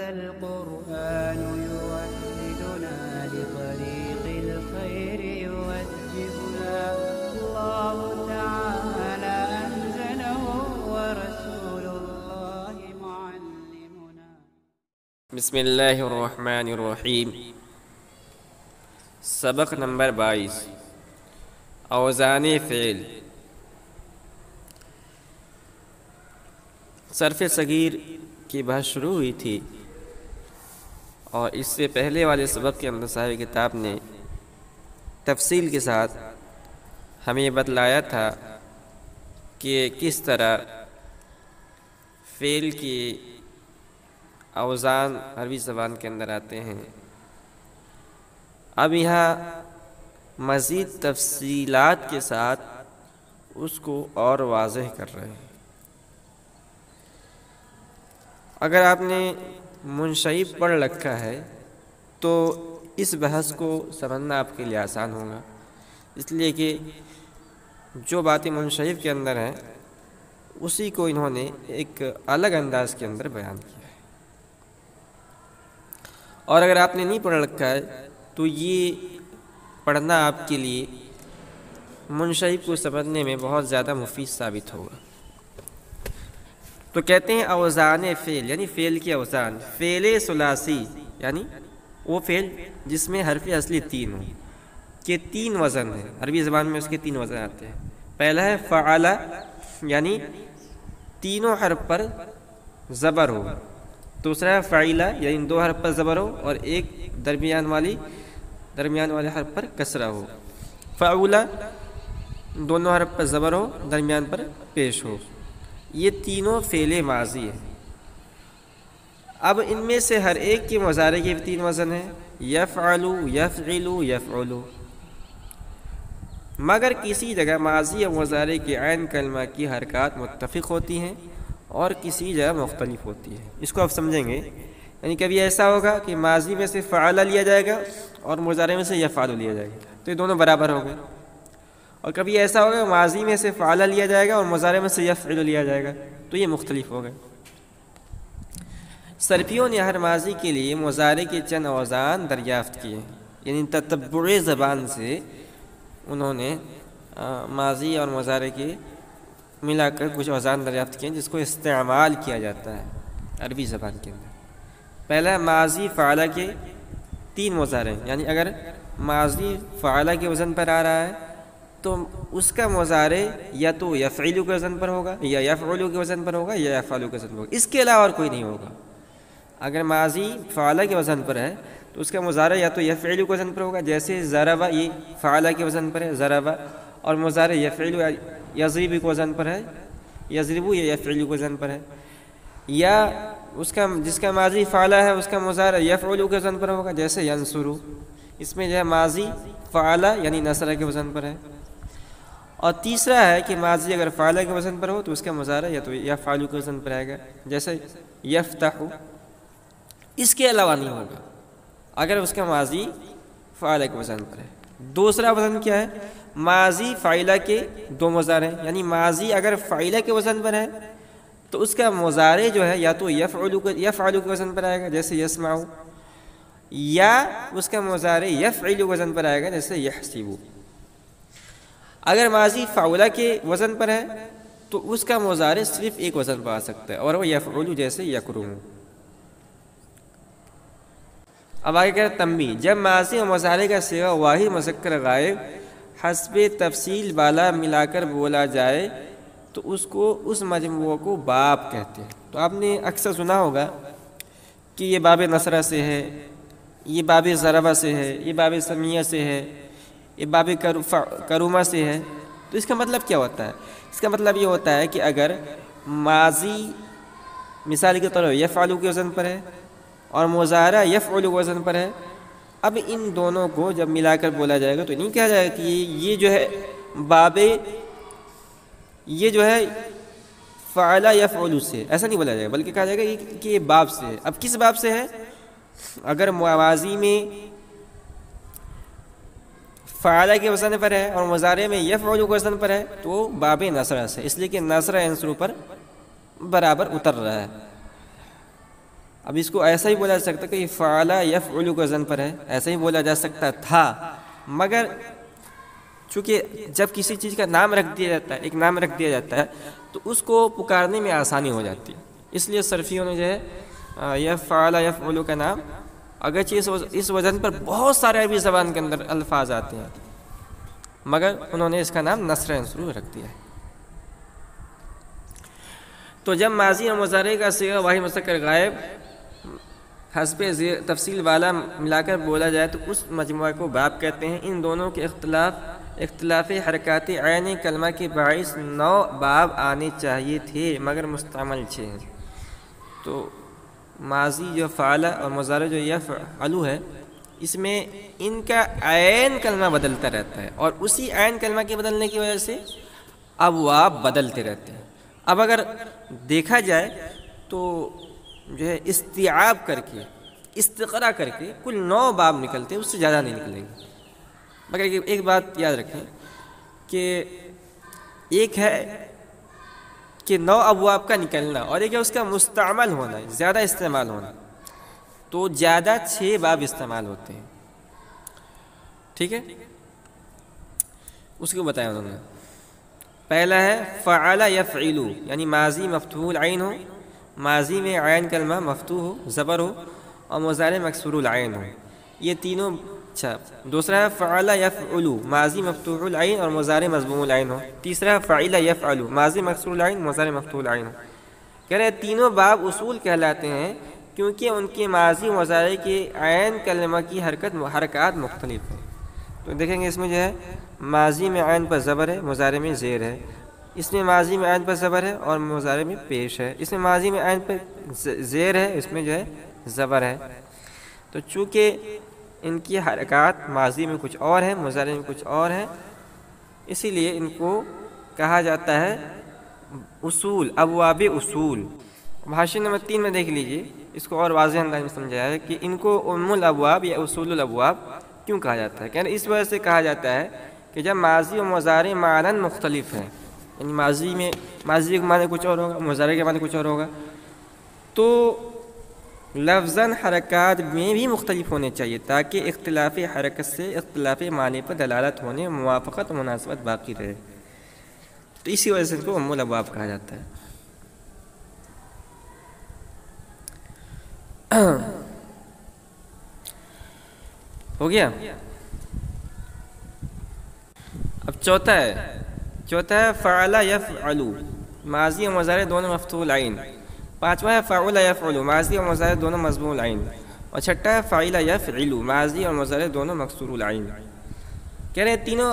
هذا القرآن يوحدنا لطريق الخير يوجهنا الله تعالى أنزله ورسول الله معلمنا. بسم اللہ الرحمن الرحیم. سبق نمبر 22 اوزان فعل. صرف صغیر کی بحث شروع ہوئی تھی اور اس سے پہلے والے سبق کے اندر صاحب کتاب نے تفصیل کے ساتھ ہمیں بتلایا تھا کہ کس طرح فعل کی اوزان عربی زبان کے اندر آتے ہیں. اب یہاں مزید تفصیلات کے ساتھ اس کو اور واضح کر رہے ہیں. اگر آپ نے منشعب پڑھ رکھا ہے تو اس بحث کو سمجھنا آپ کے لیے آسان ہوگا، اس لیے کہ جو باتیں منشعب کے اندر ہیں اسی کو انہوں نے ایک الگ انداز کے اندر بیان کیا ہے. اور اگر آپ نے نہیں پڑھ رکھا ہے تو یہ پڑھنا آپ کے لیے منشعب کو سمجھنے میں بہت زیادہ مفید ثابت ہوگا. تو کہتے ہیں اوزان فعل یعنی فعل کی اوزان. فعل ثلاثی یعنی وہ فعل جس میں حرف اصلی 3 ہوں، کہ 3 وزن ہیں عربی زبان میں، اس کے 3 وزن آتے ہیں. پہلا ہے فعل یعنی تینوں حرف پر زبر ہو. دوسرا ہے فعیلہ یعنی 2 حرف پر زبر ہو اور ایک درمیان والے حرف پر کسرہ ہو. فعولہ دونوں حرف پر زبر ہو، درمیان پر پیش ہو. یہ تینوں فعل ماضی ہیں. اب ان میں سے ہر ایک کے مضارع کے 3 وزن ہیں، یفعلو، یفعلو، یفعلو. مگر کسی جگہ ماضی اور مضارع کے عین کلمہ کی حرکات متفق ہوتی ہیں اور کسی جگہ مختلف ہوتی ہے. اس کو آپ سمجھیں گے. یعنی کبھی ایسا ہوگا کہ ماضی میں سے فعل لیا جائے گا اور مضارع میں سے یفعل لیا جائے گا، تو یہ دونوں برابر ہو گئے. اور کبھی ایسا ہوگا کہ ماضی میں سے فعل لیا جائے گا اور مضارع میں سے یفعل لیا جائے گا، تو یہ مختلف ہو گئے. صرفیوں نے ہر ماضی کے لیے مضارع کے چند اوزان دریافت کیے، یعنی تتبع زبان سے انہوں نے ماضی اور مضارع کے ملا کر کچھ اوزان دریافت کیے جس کو استعمال کیا جاتا ہے عربی زبان کے اندر. پہلا ماضی فعلہ کے 3 مضارع، یعنی اگر ماضی فعلہ کے وزن پر آ رہا ہے تو اس کا مضارع یا تو یفعلو کے وزن پر ہوگا یا یفعلو کے وزن پر ہوگا یا یفعلو کے وزن پر ہوگا، اس کے علاوہ اور کوئی نہیں ہوگا. اگر ماضی فعلہ کے وزن پر ہے تو اس کا مضارع یا تو یفعلو کے وزن پر ہوگا، جیسے ضرب یہ فعلہ کے وزن پر ہے ضرب، اور مضارع یفعلو یضرب کے وزن پر ہے یضربو یا یفعلو کے وزن پر ہے. یا اس کا جس کا ماضی فعلہ ہے اس کا مضارع یفعلو کے وزن پر ہوگا، جیسے ینصرو. اس میں جو ہے ماضی فعلہ یعنی نصر کے وزن پر ہے. اور تیسرا ہے کہ ماضی اگر فعلہ کے وزن پر ہو تو اس کا مضارع یا تو یفعلو کے وزن پر آئے گا، جیسے یفتح. اس کے علاوہ نہیں ہوگا اگر اس کا ماضی فعلہ کے وزن پر ہے. دوسرا وزن کیا ہے؟ ماضی فعلہ کے 2 مضارع، یعنی ماضی اگر فعلہ کے وزن پر ہے تو اس کا مضارع جو ہے یا تو یفعلو کے وزن پر آئے گا، جیسے یسمعو، یا اس کا مضارع یفعلو کے وزن پر آئے گا، جیسے یحسبو. اگر ماضی فعلہ کے وزن پر ہے تو اس کا مضارع صرف ایک وزن پر آ سکتا ہے اور وہ یفعلو، جیسے یکرمو. اب آگے کہتے ہیں تنبیہ. جب ماضی اور مضارع کا صیغہ واحد مذکر غائب حسب تفصیل بالا ملا کر بولا جائے تو اس مجموعہ کو باب کہتے ہیں. تو آپ نے اکثر سنا ہوگا کہ یہ باب نصرہ سے ہے، یہ باب ضربہ سے ہے، یہ باب سمیہ سے ہے، یہ باب کرومہ سے ہے. تو اس کا مطلب کیا ہوتا ہے؟ اس کا مطلب یہ ہوتا ہے کہ اگر ماضی مثال کے طور پر یفعلو کے وزن پر ہے اور مضارع یفعلو کے وزن پر ہے، اب ان دونوں کو جب ملا کر بولا جائے گا تو نہیں کہا جائے گا کہ یہ جو ہے باب یہ جو ہے فعلہ یفعلو سے، ایسا نہیں بولا جائے گا، بلکہ کہا جائے گا کہ یہ باب سے ہے. اب کس باب سے ہے؟ اگر ماضی میں فعلہ کے وزن پر ہے اور مضارع میں یفعلو کے وزن پر ہے تو باب نصرہ سے، اس لیے کہ نصرہ ینصرو پر برابر اتر رہا ہے. اب اس کو ایسا ہی بولا جا سکتا کہ یہ فعل یفعل کا وزن پر ہے، ایسا ہی بولا جا سکتا تھا، مگر چونکہ جب کسی چیز کا نام رکھ دیا جاتا ہے، ایک نام رکھ دیا جاتا ہے، تو اس کو پکارنے میں آسانی ہو جاتی ہے. اس لیے صرفیوں نے جو ہے یفعل یفعل کا نام، اگرچہ اس وزن پر بہت سارے عربی زبان کے اندر الفاظ آتے ہیں، مگر انہوں نے اس کا نام نصر منصور رکھ دیا ہے. تو جب ماضی اور مضارع کا صیغہ واحد مذکر غائب حسب تفصیل والا ملا کر بولا جائے تو اس مجموعہ کو باب کہتے ہیں. ان دونوں کے اختلاف حرکات عین کلمہ کے باعث 9 باب آنے چاہیے تھے، مگر مستعمل 6 ہیں. تو ماضی جو فعل اور مضارع جو یفعل ہے، اس میں ان کا عین کلمہ بدلتا رہتا ہے، اور اسی عین کلمہ کے بدلنے کی وجہ سے ابواب بدلتے رہتے ہیں. اب اگر دیکھا جائے تو جو ہے استیعاب کر کے، استقرا کر کے کل 9 باب نکلتے ہیں، اس سے زیادہ نہیں نکلیں گے. مگر ایک بات یاد رکھیں کہ ایک ہے کہ 9 ابواب کا نکلنا، اور ایک ہے اس کا مستعمل ہونا، زیادہ استعمال ہونا. تو زیادہ 6 باب استعمال ہوتے ہیں. ٹھیک ہے، اس کو بتایا انہوں نے. پہلا ہے فعل یفعل، یعنی ماضی مفتوح العین ہو، ماضی میں عین کلمہ مفتوح ہو، زبر ہو، اور مضارع مکسور العین ہو. یہ تینوں. اچھا، دوسرا ہے فعل یفعل، ماضی مفتوح العین اور مضارع مضموم العین ہو. تیسرا ہے فعل یفعل، ماضی مکسور العین، مضارع مفتوح العین ہو. کہہ رہے تینوں باب اصول کہلاتے ہیں کیونکہ ان کے ماضی مضارع کے عین کلمہ کی حرکات مختلف ہیں. تو دیکھیں گے اس میں جو ہے ماضی میں عین پر زبر ہے، مضارع میں زیر ہے. اس میں ماضی میں عین پر زبر ہے اور مضارع میں پیش ہے. اس میں ماضی میں عین پر زیر ہے، اس میں جو ہے زبر ہے. تو چونکہ ان کی حرکات ماضی میں کچھ اور ہیں، مضارع میں کچھ اور ہیں، اسی لیے ان کو کہا جاتا ہے اصول، ابواب اصول. حاشیہ نمبر 3 میں دیکھ لیجئے، اس کو اور واضح انداز میں سمجھایا ہے کہ ان کو ام الابواب یا اصول الابواب کیوں کہا جاتا ہے. کہنا اس وجہ سے کہا جاتا ہے کہ جب ماضی و مضارع معنی مختلف ہیں، یعنی ماضی کے معنی کچھ اور ہوگا، مضارع کے معنی کچھ اور ہوگا، تو لفظاً حرکات میں بھی مختلف ہونے چاہیے تاکہ اختلاف حرکت سے اختلاف معنی پر دلالت ہونے، موافقت و مناسبت باقی رہے. تو اسی وجہ سے ان کو ام الابواب کہا جاتا ہے. ہو گیا. اب چوتھا ہے فعل یفعل، ماضی اور مضارع دونوں مفتوح العین. پانچواں ہے فعل یفعل، ماضی اور مضارع دونوں مضموم العین. اور چھٹا ہے فعل یفعل، ماضی اور مضارع دونوں مکسور العین. کہہ رہے ہیں تینوں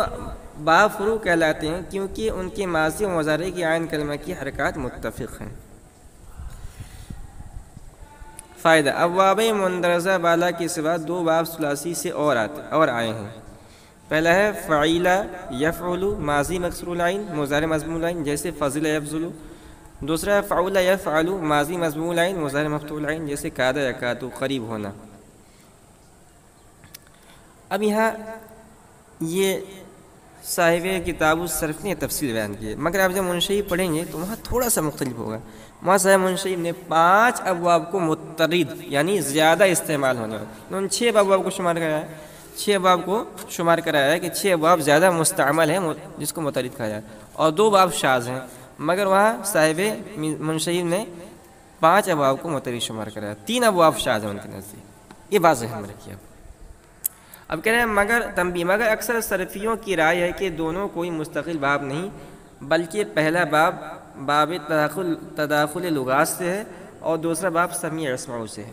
باب فروع کہلاتے ہیں کیونکہ ان کے ماضی اور مضارع کی عین کلمہ کی حرکات متفق ہیں. فائدہ: ابواب مندرجہ بالا کے سوا 2 باب ثلاثی سے اور آئے ہیں. پہلا ہے فعل یفعل، ماضی مکسور العین، مضارع مضموم العین، جیسے فضل یفضل. دوسرا ہے فعل یفعل، ماضی مضموم العین، مضارع مفتوح العین، جیسے کاد یکاد، قریب ہونا. اب یہاں یہ صاحب کتاب الصرف نے تفصیل بیان کی ہے، مگر آپ جب منشئی پڑھیں گے تو وہاں تھوڑا سا مختلف ہوگا. وہاں صاحب منشئی نے 5 ابواب کو مترد یعنی زیادہ استعمال ہونے والے، انہوں نے 6 ابواب کو شمار کرایا ہے، 6 ابواب کو شمار کرایا ہے کہ 6 ابواب زیادہ مستعمل ہیں جس کو مترد کہا جائے، اور 2 باب شاذ ہیں. مگر وہاں صاحب منشئی نے 5 ابواب کو مترد شمار کرایا، 3 ابواب شاذ ہیں ان کے نزدیک. یہ بات ذہن میں رکھیے. اب کہہ رہے ہیں مگر اکثر صرفیوں کی رائے ہے کہ دونوں کوئی مستقل باب نہیں، بلکہ پہلا باب تداخل لغات سے ہے اور دوسرا باب سمیع اسمعوا سے ہے.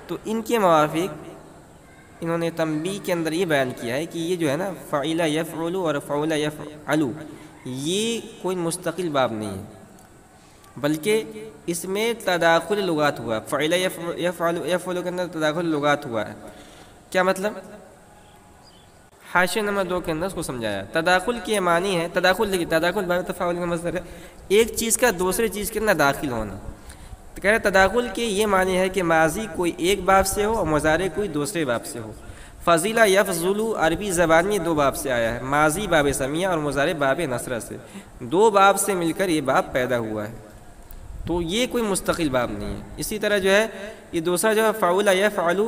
تو ان کے موافق انہوں نے تنبیہ کے اندر یہ بیان کیا ہے کہ یہ جو ہے نا فعل یفعل اور فعل یفعل، یہ کوئی مستقل باب نہیں ہے، بلکہ اس میں تداخل لغات ہوا. فعل یفعل کے اندر تداخل لغات ہوا ہے. کیا مطلب؟ حاشیہ نمبر 2 کے اندر اس کو سمجھایا. تداخل کے معنی ہے، تداخل باب تفاعل کا مصدر ہے، ایک چیز کا دوسرے چیز کے اندر داخل ہونا. تو کہہ رہے تداخل کے یہ معنی ہے کہ ماضی کوئی ایک باب سے ہو اور مضارع کوئی دوسرے باب سے ہو. فضیلہ یفضل عربی زبان میں 2 باب سے آیا ہے، ماضی باب سمیع اور مضارع باب نصرہ سے. 2 باب سے مل کر یہ باب پیدا ہوا ہے. تو یہ کوئی مستقل باب نہیں ہے. اسی طرح جو ہے یہ دوسرا جو ہے فعول یفعل،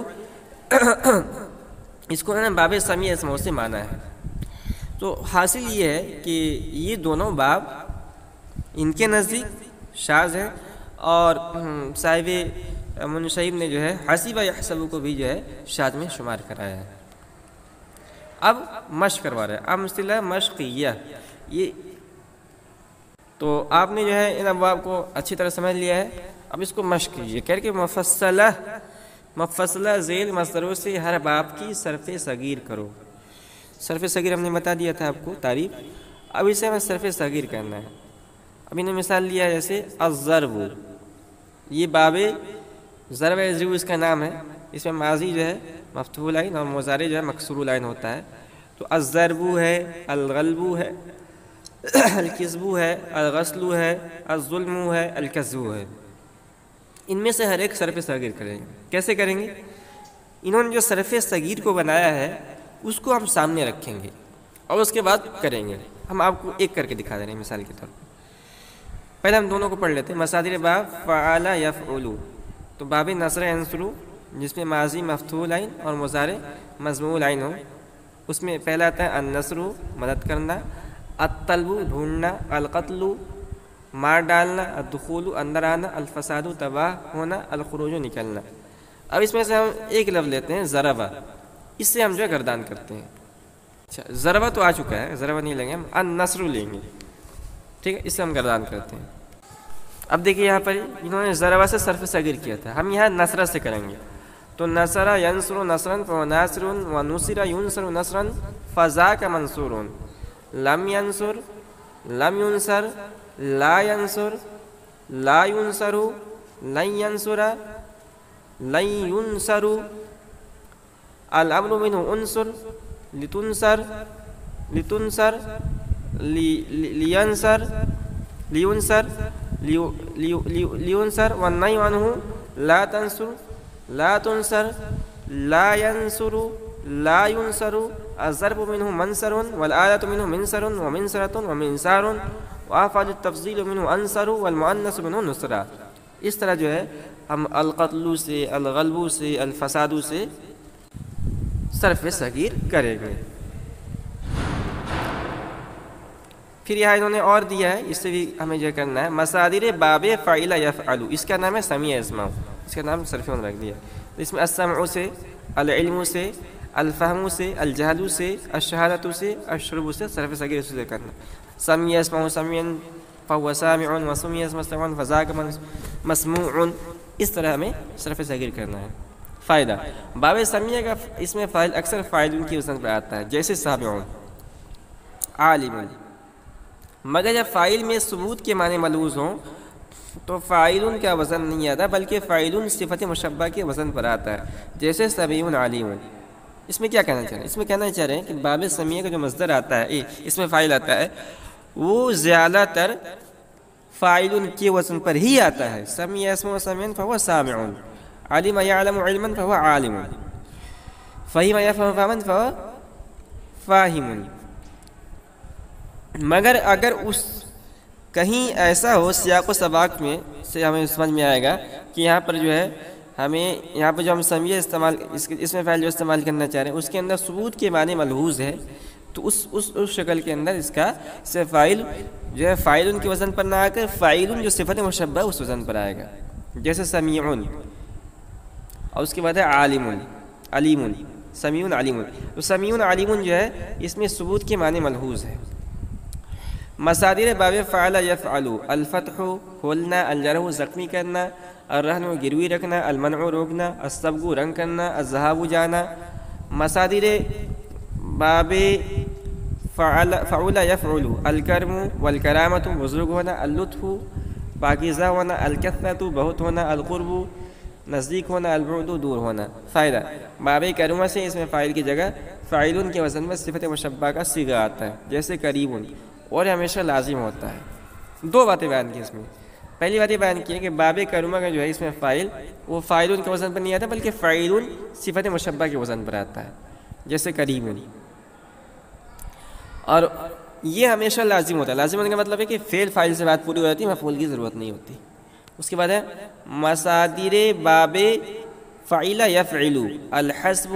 اس کو نا باب سمیع اسماء سے مانا ہے. تو حاصل یہ ہے کہ یہ دونوں باب ان کے نزدیک شاذ ہے، اور صاحب منشیب نے جو ہے حسیبہ یحسب کو بھی جو ہے شاذ میں شمار کرایا ہے. اب مشق کروا رہے ہیں، امثلہ مشقیہ. یہ تو آپ نے جو ہے ان ابواب کو اچھی طرح سمجھ لیا ہے. اب اس کو مشق کیجیے کہہ کہ مفصلہ ذیل مصدروں سے ہر باب کی صرف صغیر کرو. صرف صغیر ہم نے بتا دیا تھا آپ کو تعریف. اب اسے ہمیں صرف صغیر کرنا ہے. اب انہیں مثال لیا جیسے الضرب، یہ باب ضرب یضرب اس کا نام ہے. اس میں ماضی جو ہے مفتوح العین اور مضارع جو ہے مکسور العین ہوتا ہے. تو الضرب ہے، الغلب ہے، الکذب ہے، الغسل ہے، الظلم ہے، الکذب ہے. ان میں سے ہر ایک صرف صغیر کریں گے. کیسے کریں گے؟ انہوں نے جو صرف صغیر کو بنایا ہے اس کو ہم سامنے رکھیں گے اور اس کے بعد کریں گے. ہم آپ کو ایک کر کے دکھا دے رہے ہیں مثال کے طور پر. پہلے ہم دونوں کو پڑھ لیتے ہیں. مصادر باب فعل یفعل، تو باب نصر ینصر جس میں ماضی مفتوح العین اور مضارع مضموم العین ہو، اس میں پہلا آتا ہے النصر مدد کرنا، الطلب ڈھونڈنا، القتل مار ڈالنا، الدخول اندر آنا، الفساد تباہ ہونا، الخروج نکلنا. اب اس میں سے ہم ایک لفظ لیتے ہیں ضربہ، اس سے ہم جو ہے گردان کرتے ہیں. اچھا ضربہ تو آ چکا ہے، ضربہ نہیں لیں گے، ہم النصر لیں گے. ٹھیک ہے، اس سے ہم گردان کرتے ہیں. اب دیکھیے یہاں پر انہوں نے ضربہ سے صرف صغیر کیا تھا، ہم یہاں نصرہ سے کریں گے. تو نصر ینصر نصرا فناصر ونصر ینصر نصرا فذاک منصور. لم ینصر لم ینصر لا ینصر لا ینصر لن ینصر لن ینصر. الامر منه انصر لتنصر لتنصر لینصر لینصر لینصر. والنهي عنه لا تنصر لا تنصر لا ينصر لا ينصر. الضرب منه منصر والآلة منه منصر ومنصرة ومنصار. وأفعل التفضيل منه أنصر والمؤنث منه نصرة. اس طرح جو ہے ہم القتل سے، الغلب سے، الفساد سے صرف صغیر کریں گے. پھر یہاں انہوں نے اور دیا ہے، اس سے بھی ہمیں جو کرنا ہے. مصادر باب فعل یفعل، اس کا نام ہے سمیع اسماء، اس کا نام صرف رکھ دیا. اس میں السمع سے، العلم سے، الفہم سے، الجہل سے، الشہادۃ سے، الشرب سے صرف صغیر سے کرنا. سمیع اسماء سمیع فهو سامع وسمیع مسموع فذاک مسموع. اس طرح ہمیں صرف صغیر کرنا ہے. فائدہ، باب سمیع کا اس میں فاعل اکثر فاعل کی وزن پر آتا ہے، جیسے سامع، عالم. مگر جب فاعل میں ثبوت کے معنی ملحوظ ہوں تو فاعل کا وزن نہیں آتا، بلکہ فاعل صفت مشبہ کے وزن پر آتا ہے، جیسے سمیع علیم. اس میں کیا کہنا چاہ رہے ہیں؟ اس میں کہنا چاہ رہے ہیں کہ باب سمیع کا جو مصدر آتا ہے، اس میں فاعل آتا ہے، وہ زیادہ تر فاعل کے وزن پر ہی آتا ہے. سمیع اسمع سمیع فهو سامع، علم يعلم علما فهو عالم، فهم يفهم فهما فهو فاهم. مگر اگر اس کہیں ایسا ہو سیاق و سباق میں سے ہمیں سمجھ میں آئے گا کہ یہاں پر جو ہے ہمیں یہاں پہ جو ہم سمیع استعمال اس میں فعل جو استعمال کرنا چاہ رہے ہیں اس کے اندر ثبوت کے معنی ملحوظ ہے، تو اس شکل کے اندر اس کا سے فاعل جو ہے فاعل کے وزن پر نہ آ کر فاعل جو صفت مشبہ اس وزن پر آئے گا، جیسے سمیع، اور اس کے بعد ہے عالم، علیم، سمیع علیم. تو سمیع علیم جو ہے اس میں ثبوت کے معنی ملحوظ ہے. مصادر باب فعل یفعل، الفتح کھولنا، الجرح زخمی کرنا، الرہن گروی رکھنا، المنع روکنا، السبق رنگ کرنا، الذهاب جانا. مصادر باب فعل یفعل، الکرم والکرامۃ بزرگ ہونا، اللطف پاکیزہ ہونا، الکثرۃ بہت ہونا، القرب نزدیک ہونا، البعد دور ہونا. فائدہ، باب کرمہ سے اس میں فاعل کی جگہ فاعل کے وزن میں صفت مشبہ کا صیغہ آتا ہے، جیسے قریب، اور ہمیشہ لازم ہوتا ہے. دو باتیں بیان کی اس میں. پہلی بات یہ بیان کی ہے کہ باب کرمہ کا جو ہے اس میں فاعل وہ فاعل کے وزن پر نہیں آتا، بلکہ فاعل صفت مشبہ کے وزن پر آتا ہے، جیسے قریب. اور یہ ہمیشہ لازم ہوتا ہے. لازم ہونے کا مطلب ہے کہ فعل فاعل سے بات پوری ہو جاتی ہے، مفعول کی ضرورت نہیں ہوتی. اس کے بعد ہے مصادر باب فعل یفعل، الحسب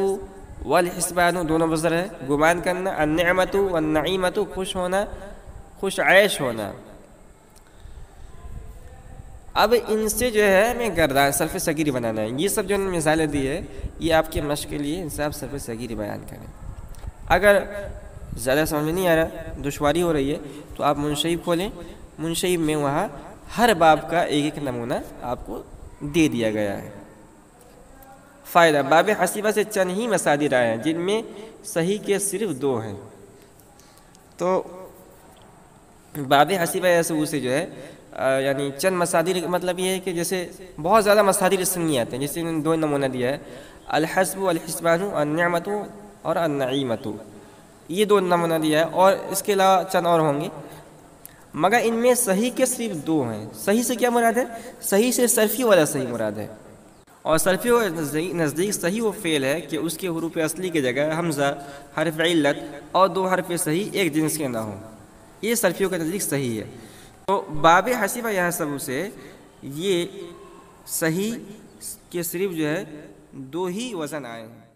والحسبان دونوں مصدر ہے، گمان کرنا، النعمت والنعیمت خوش ہونا، خوش عیش ہونا۔ اب ان سے جو ہے ہمیں گردان صرف صغیر بنانا ہے۔ یہ سب جو مثالیں دی ہے یہ آپ کے مشق کے لیے، ان سے آپ صرف صغیر بیان کریں۔ اگر زیادہ سمجھ میں نہیں آ رہا، دشواری ہو رہی ہے، تو آپ منشیب کھولیں، منشیب میں وہاں ہر باب کا ایک ایک نمونہ آپ کو دے دیا گیا ہے۔ فائدہ، باب حسیبہ سے چند ہی مصادر آئے ہیں جن میں صحیح کے صرف 2 ہیں۔ تو باب حسیبہ ایسے سے جو ہے یعنی چند مصادر کا مطلب یہ ہے کہ جیسے بہت زیادہ مصادر اس سے نہیں آتے ہیں، جیسے انہوں نے 2 نمونہ دیا ہے، الحسب والحسبان، النعمت اور النعیمت، یہ 2 نمونہ دیا ہے، اور اس کے علاوہ چند اور ہوں گے، مگر ان میں صحیح کے صرف 2 ہیں۔ صحیح سے کیا مراد ہے؟ صحیح سے صرفی والا صحیح مراد ہے، اور صرفی و نزدیک صحیح وہ فعل ہے کہ اس کے حروف اصلی کی جگہ حمزہ، حرف علت اور 2 حرف صحیح ایک جنس کے نہ ہوں، یہ صرفیوں کے نزدیک صحیح ہے۔ تو باب حسیبہ یہاں سب سے یہ صحیح کے صرف جو ہے 2 ہی وزن آئے ہیں۔